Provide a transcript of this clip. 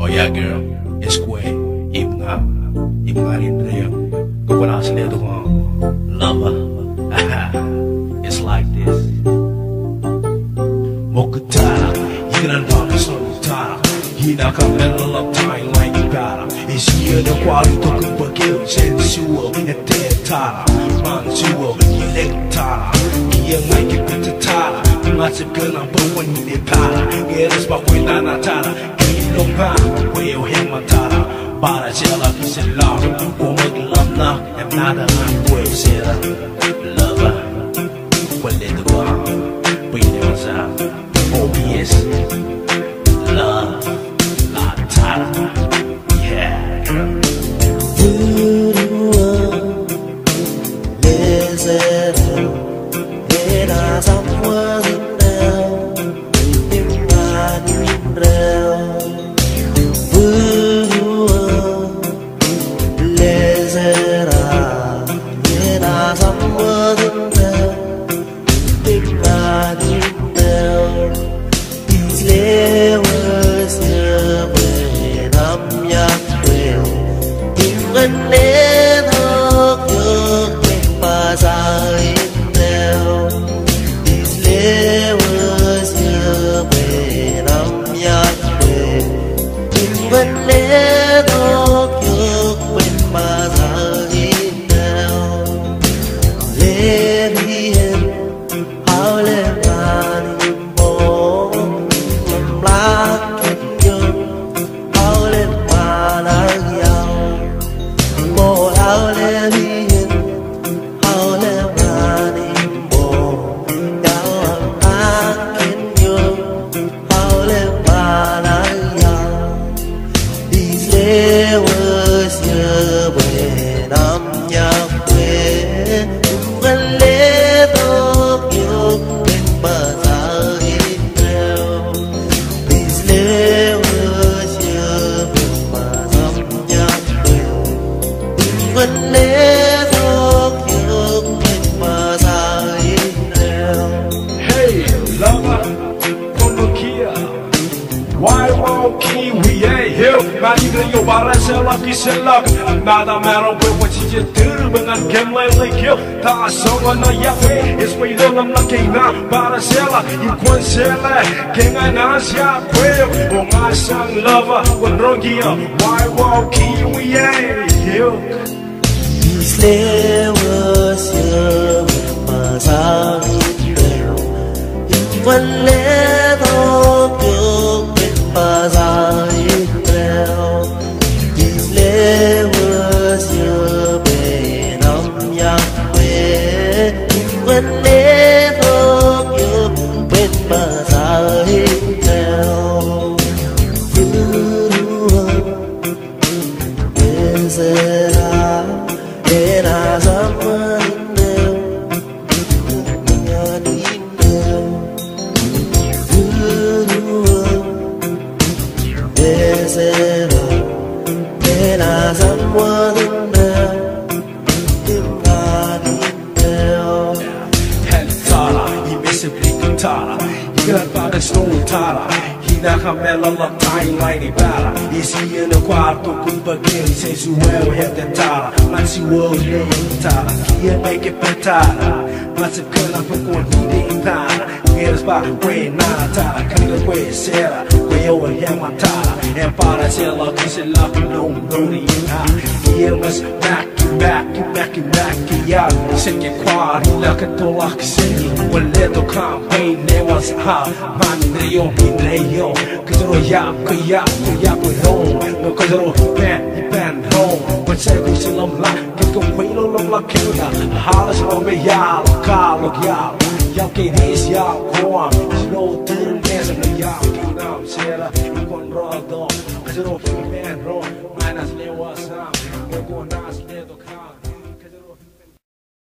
yeah, girl, it's Quay. Even in there, go what I said to lover. It's like this. Mokutara, you can unlock the Tara. He knock up a little time like you got him. It's here the quality to Cooper Gill, sensual, and dead Tara. Mansual, electara. Here, like it with the Tara. Lots of gun, but when you did Tara, get us back with Nana Tara. No power, whale him a Tara. Para Jella, he said, love, woman, love, love, and nada, whale sailor, lover. Well, let the go, but you never saw. Oh, yes, love, la Tara, yeah. Nada matter what you just do, but I can't like kill. Ta song on the yafe, it's way long I'm looking now. Baracella, you can't sell it. King and Asia, quail, oh my son lover, when Rongia, why walk we here? These levels, you must have it. One level, you must have it. Camela la timeline para e se no quarto com bagueiro sensual é tentar mas se o olho tentar que é make it better mas se cana for com tentar eles para way nada can way será way over here matar é para ser lá que se lá não e eu mas back yeah se que quase lá que tô lá que se o ledo campaign ne was ha man rio Cause ya home no cause ban home but say go see love like get go way no love like killer house on me ya look ya que this ya go on no turn dance me ya now say la con rodo cause no man